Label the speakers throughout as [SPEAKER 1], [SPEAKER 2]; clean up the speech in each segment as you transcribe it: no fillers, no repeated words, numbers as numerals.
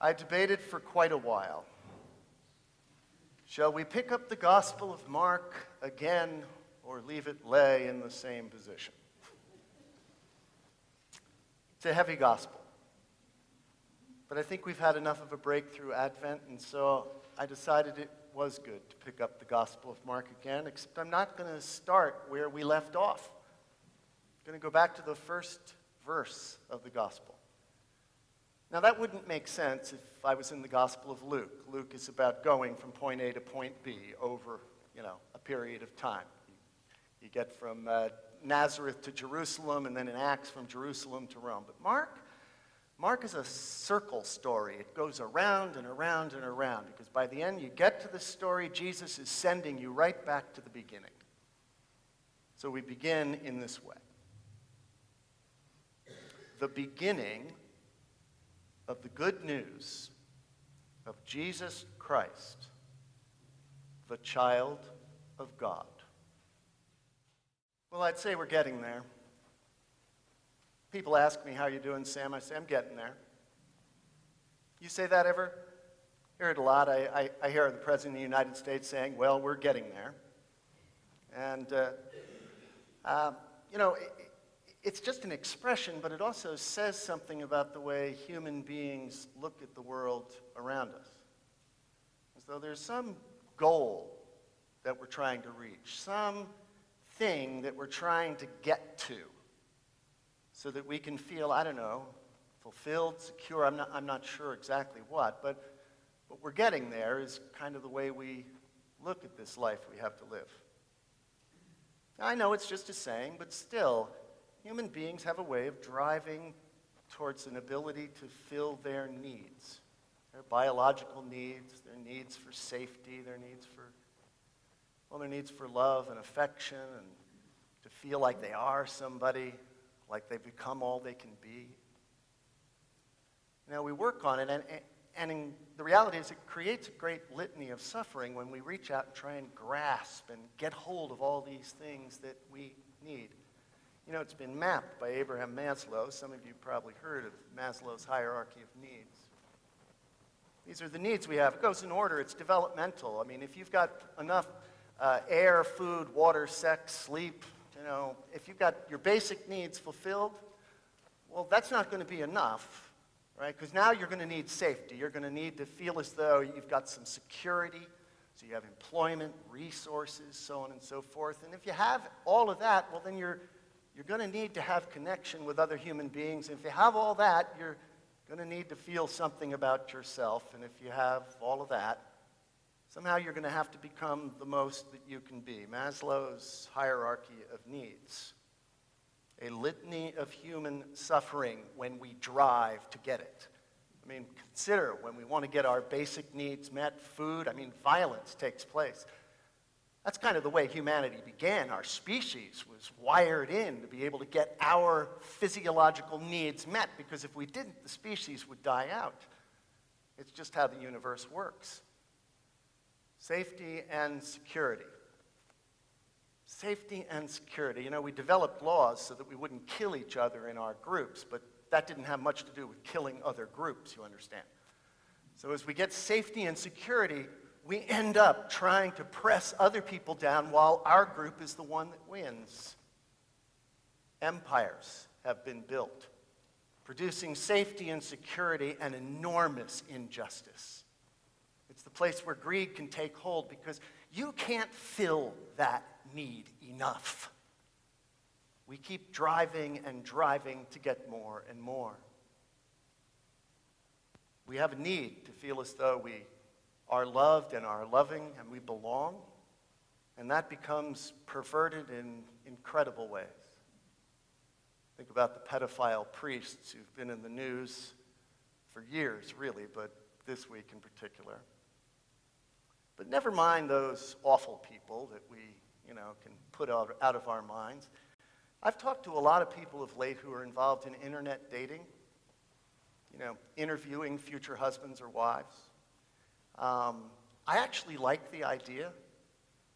[SPEAKER 1] I debated for quite a while. Shall we pick up the Gospel of Mark again or leave it lay in the same position? It's a heavy gospel. But I think we've had enough of a break through Advent, and so I decided it was good to pick up the Gospel of Mark again, except I'm not going to start where we left off. I'm going to go back to the first verse of the Gospel. Now, that wouldn't make sense if I was in the Gospel of Luke. Luke is about going from point A to point B over, a period of time. You get from Nazareth to Jerusalem, and then in Acts from Jerusalem to Rome. But Mark is a circle story. It goes around and around and around, because by the end you get to the story, Jesus is sending you right back to the beginning. So we begin in this way. The beginning of the good news of Jesus Christ, the child of God. Well, I'd say we're getting there. People ask me, how you doing, Sam? I say, I'm getting there. You say that ever? I hear it a lot. I hear the President of the United States saying, well, we're getting there. And, it's just an expression, but it also says something about the way human beings look at the world around us. As though there's some goal that we're trying to reach, some thing that we're trying to get to, so that we can feel, fulfilled, secure. I'm not sure exactly what, but what we're getting there is kind of the way we look at this life we have to live. Now, I know it's just a saying, but still, human beings have a way of driving towards an ability to fill their needs, their biological needs, their needs for safety, their needs for love and affection, and to feel like they are somebody, like they've become all they can be. Now, we work on it, and the reality is it creates a great litany of suffering when we reach out and try and grasp and get hold of all these things that we need. It's been mapped by Abraham Maslow. Some of you probably heard of Maslow's hierarchy of needs. These are the needs we have. It goes in order. It's developmental. If you've got enough air, food, water, sex, sleep, if you've got your basic needs fulfilled, well, that's not going to be enough, right? Because now you're going to need safety. You're going to need to feel as though you've got some security, so you have employment, resources, so on and so forth. And if you have all of that, well, then you're going to need to have connection with other human beings. And if you have all that, you're going to need to feel something about yourself. And if you have all of that, somehow you're going to have to become the most that you can be. Maslow's hierarchy of needs. A litany of human suffering when we drive to get it. Consider when we want to get our basic needs met, food, violence takes place. That's kind of the way humanity began. Our species was wired in to be able to get our physiological needs met, because if we didn't, the species would die out. It's just how the universe works. Safety and security. Safety and security. We developed laws so that we wouldn't kill each other in our groups, but that didn't have much to do with killing other groups, you understand. So as we get safety and security, we end up trying to press other people down while our group is the one that wins. Empires have been built, producing safety and security and enormous injustice. It's the place where greed can take hold, because you can't fill that need enough. We keep driving and driving to get more and more. We have a need to feel as though we are loved and are loving and we belong, and that becomes perverted in incredible ways. Think about the pedophile priests who've been in the news for years, really, but this week in particular. But never mind those awful people that we, can put out of our minds. I've talked to a lot of people of late who are involved in internet dating, interviewing future husbands or wives. I actually like the idea.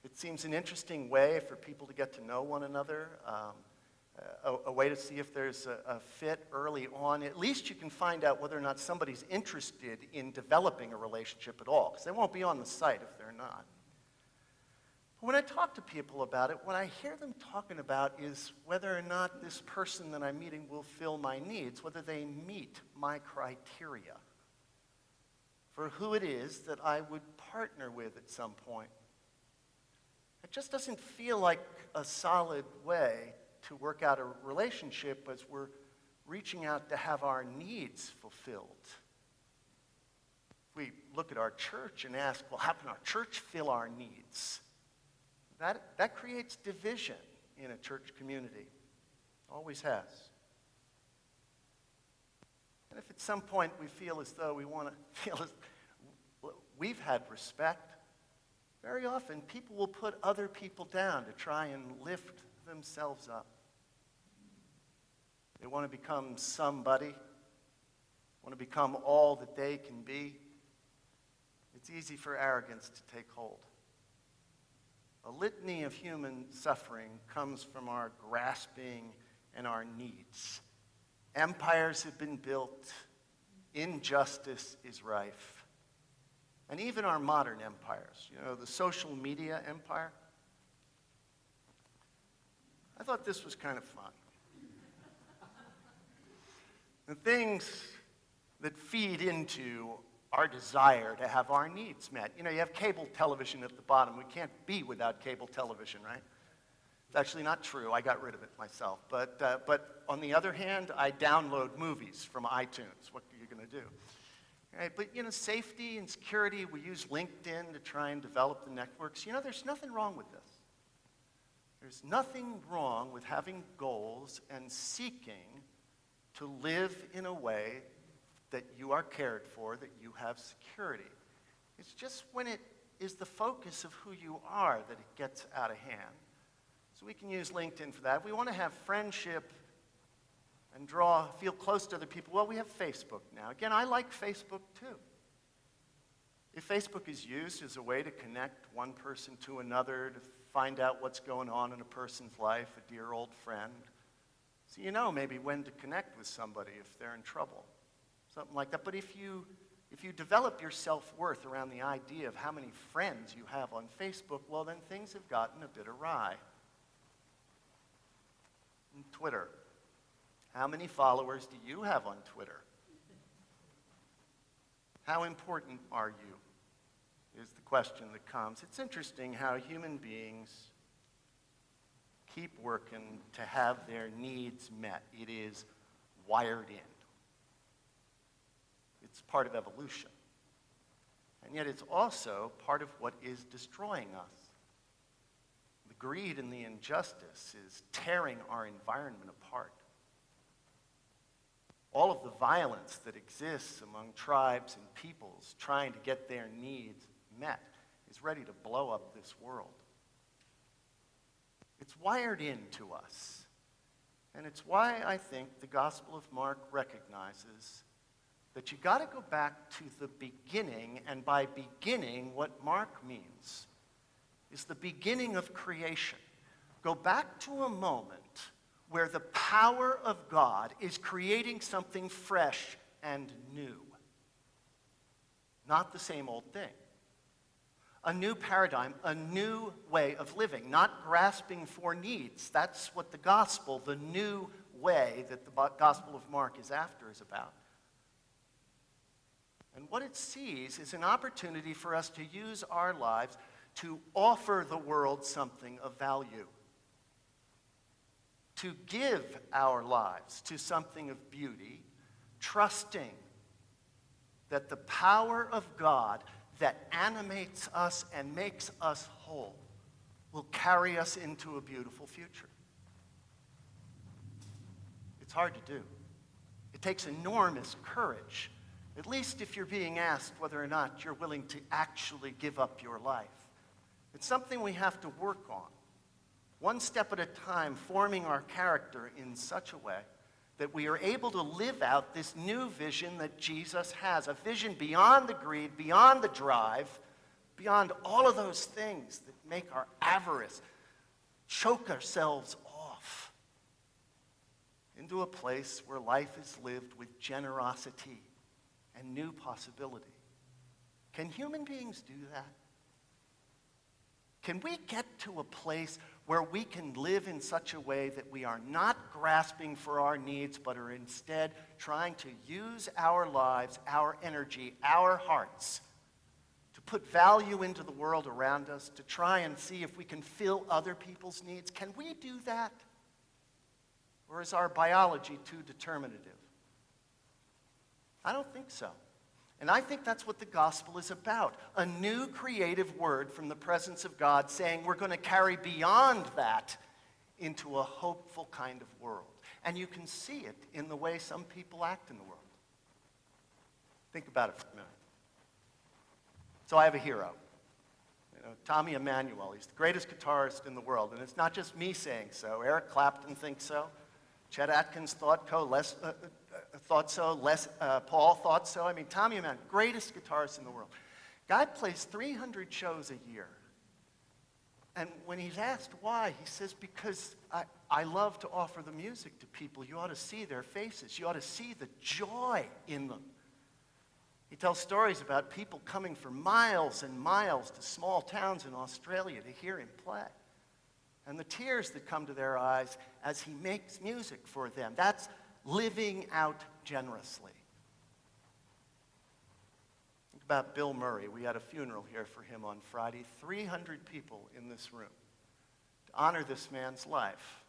[SPEAKER 1] It seems an interesting way for people to get to know one another. a way to see if there's a fit early on. At least you can find out whether or not somebody's interested in developing a relationship at all, because they won't be on the site if they're not. But when I talk to people about it, what I hear them talking about is whether or not this person that I'm meeting will fill my needs, whether they meet my criteria for who it is that I would partner with at some point. It just doesn't feel like a solid way to work out a relationship as we're reaching out to have our needs fulfilled. We look at our church and ask, well, how can our church fill our needs? That creates division in a church community. Always has. And if at some point we feel as though we want to feel as we've had respect, very often people will put other people down to try and lift themselves up. They want to become somebody, want to become all that they can be. It's easy for arrogance to take hold. A litany of human suffering comes from our grasping and our needs. Empires have been built, injustice is rife. And even our modern empires, the social media empire. I thought this was kind of fun. The things that feed into our desire to have our needs met. You have cable television at the bottom. We can't be without cable television, right? It's actually not true. I got rid of it myself. But on the other hand, I download movies from iTunes. What are you going to do? Right? But, safety and security, we use LinkedIn to try and develop the networks. There's nothing wrong with this. There's nothing wrong with having goals and seeking to live in a way that you are cared for, that you have security. It's just when it is the focus of who you are that it gets out of hand. So we can use LinkedIn for that. If we want to have friendship and feel close to other people, well, we have Facebook now. Again, I like Facebook too. If Facebook is used as a way to connect one person to another, to find out what's going on in a person's life, a dear old friend, so maybe when to connect with somebody if they're in trouble, something like that. But if you develop your self-worth around the idea of how many friends you have on Facebook, well, then things have gotten a bit awry. And Twitter. How many followers do you have on Twitter? How important are you? Is the question that comes. It's interesting how human beings keep working to have their needs met. It is wired in. It's part of evolution. And yet it's also part of what is destroying us. The greed and the injustice is tearing our environment apart. All of the violence that exists among tribes and peoples trying to get their needs met is ready to blow up this world. It's wired into us. And it's why I think the Gospel of Mark recognizes that you got to go back to the beginning, and by beginning, what Mark means is the beginning of creation. Go back to a moment where the power of God is creating something fresh and new. Not the same old thing. A new paradigm, a new way of living, not grasping for needs. That's what the gospel, the new way that the Gospel of Mark is after, is about. And what it sees is an opportunity for us to use our lives to offer the world something of value. To give our lives to something of beauty, trusting that the power of God that animates us and makes us whole will carry us into a beautiful future. It's hard to do. It takes enormous courage, at least if you're being asked whether or not you're willing to actually give up your life. It's something we have to work on, one step at a time, forming our character in such a way that we are able to live out this new vision that Jesus has, a vision beyond the greed, beyond the drive, beyond all of those things that make our avarice choke ourselves off. into a place where life is lived with generosity and new possibility. Can human beings do that? Can we get to a place where we can live in such a way that we are not grasping for our needs, but are instead trying to use our lives, our energy, our hearts to put value into the world around us, to try and see if we can fill other people's needs? Can we do that? Or is our biology too determinative? I don't think so. And I think that's what the gospel is about. A new creative word from the presence of God saying we're going to carry beyond that into a hopeful kind of world. And you can see it in the way some people act in the world. Think about it for a minute. So I have a hero. Tommy Emmanuel. He's the greatest guitarist in the world. And it's not just me saying so. Eric Clapton thinks so. Chet Atkins thought so. Paul thought so. I mean, Tommy Emmanuel, greatest guitarist in the world. Guy plays 300 shows a year. And when he's asked why, he says, because I love to offer the music to people. You ought to see their faces. You ought to see the joy in them. He tells stories about people coming for miles and miles to small towns in Australia to hear him play. And the tears that come to their eyes as he makes music for them. That's living out generously. Think about Bill Murray. We had a funeral here for him on Friday. 300 people in this room to honor this man's life.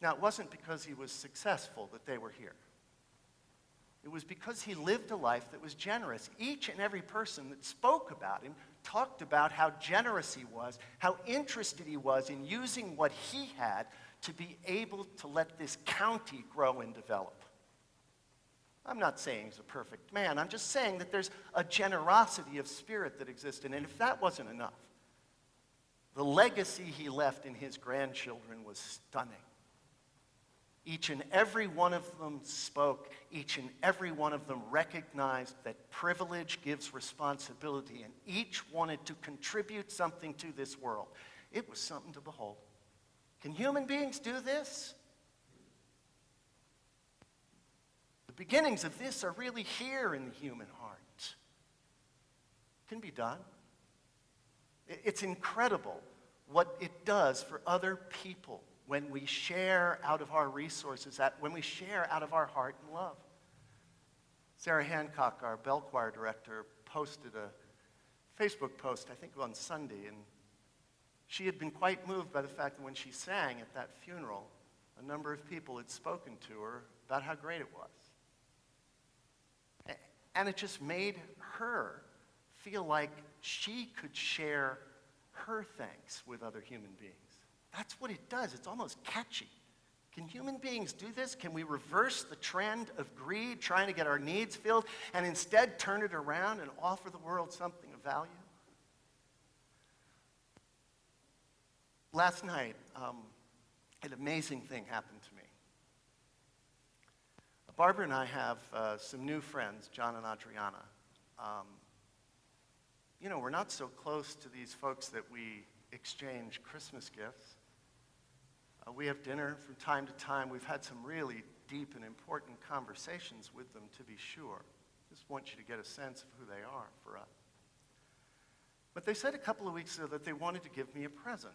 [SPEAKER 1] Now, it wasn't because he was successful that they were here. It was because he lived a life that was generous. Each and every person that spoke about him talked about how generous he was, how interested he was in using what he had to be able to let this county grow and develop. I'm not saying he's a perfect man. I'm just saying that there's a generosity of spirit that existed. And if that wasn't enough, the legacy he left in his grandchildren was stunning. Each and every one of them spoke. Each and every one of them recognized that privilege gives responsibility, and each wanted to contribute something to this world. It was something to behold. Can human beings do this? The beginnings of this are really here in the human heart. It can be done. It's incredible what it does for other people when we share out of our resources, when we share out of our heart and love. Sarah Hancock, our bell choir director, posted a Facebook post, I think on Sunday, and she had been quite moved by the fact that when she sang at that funeral, a number of people had spoken to her about how great it was. And it just made her feel like she could share her thanks with other human beings. That's what it does. It's almost catchy. Can human beings do this? Can we reverse the trend of greed, trying to get our needs filled, and instead turn it around and offer the world something of value? Last night, an amazing thing happened to me. Barbara and I have some new friends, John and Adriana. We're not so close to these folks that we exchange Christmas gifts. We have dinner from time to time. We've had some really deep and important conversations with them, to be sure. Just want you to get a sense of who they are for us. But they said a couple of weeks ago that they wanted to give me a present.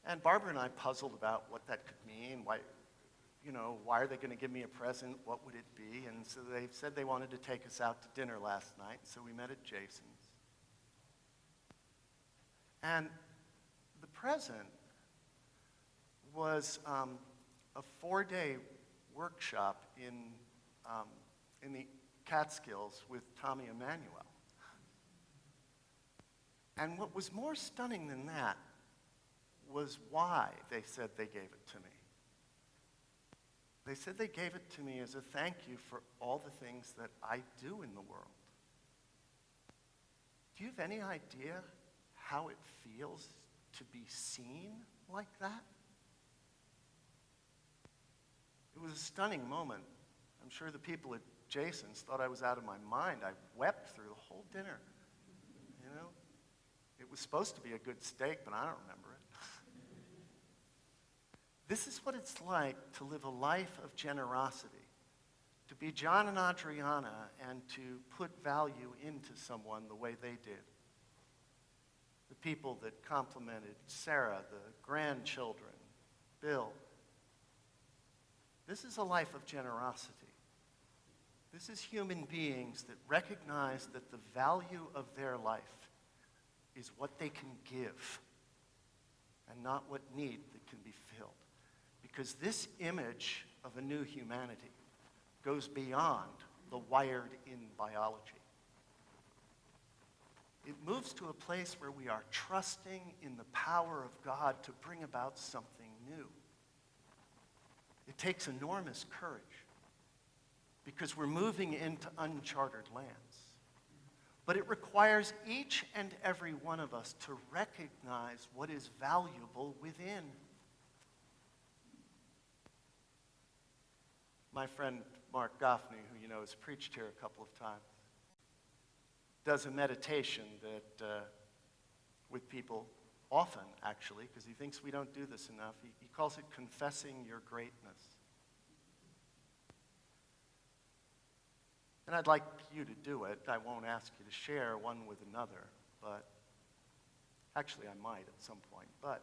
[SPEAKER 1] And Barbara and I puzzled about what that could mean. Why are they going to give me a present? What would it be? And so they said they wanted to take us out to dinner last night, so we met at Jason's. And the present was a 4-day workshop in the Catskills with Tommy Emmanuel. And what was more stunning than that was why they said they gave it to me. They said they gave it to me as a thank you for all the things that I do in the world. Do you have any idea how it feels to be seen like that? It was a stunning moment. I'm sure the people at Jason's thought I was out of my mind. I wept through the whole dinner. It was supposed to be a good steak, but I don't remember it. This is what it's like to live a life of generosity, to be John and Adriana and to put value into someone the way they did. The people that complimented Sarah, the grandchildren, Bill. This is a life of generosity. This is human beings that recognize that the value of their life is what they can give and not what need that can be filled. Because this image of a new humanity goes beyond the wired-in biology. It moves to a place where we are trusting in the power of God to bring about something new. It takes enormous courage because we're moving into uncharted lands. But it requires each and every one of us to recognize what is valuable within. My friend Mark Goffney, who you know has preached here a couple of times, does a meditation that with people often, actually, because he thinks we don't do this enough. He calls it confessing your greatness. And I'd like you to do it. I won't ask you to share one with another, but actually I might at some point. But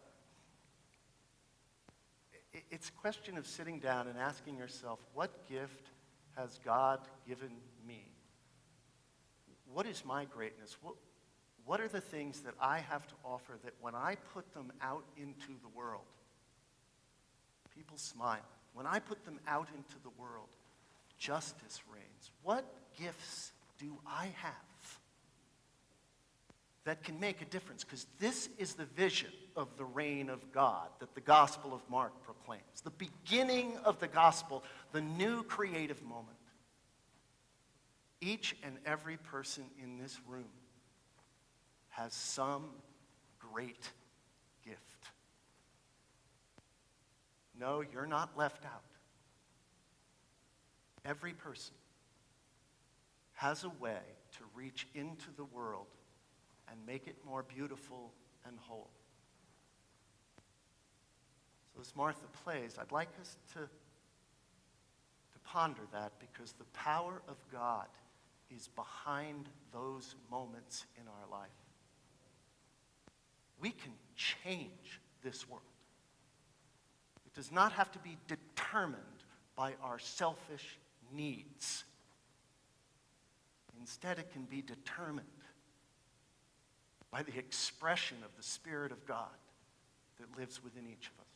[SPEAKER 1] it's a question of sitting down and asking yourself, what gift has God given me? What is my greatness? What are the things that I have to offer that when I put them out into the world, people smile? When I put them out into the world, justice reigns. What gifts do I have that can make a difference? Because this is the vision of the reign of God that the Gospel of Mark proclaims. The beginning of the gospel, the new creative moment. Each and every person in this room has some great gift. No, you're not left out. Every person has a way to reach into the world and make it more beautiful and whole. So as Martha plays, I'd like us to ponder that, because the power of God is behind those moments in our life. We can change this world. It does not have to be determined by our selfish needs. Instead, it can be determined by the expression of the Spirit of God that lives within each of us.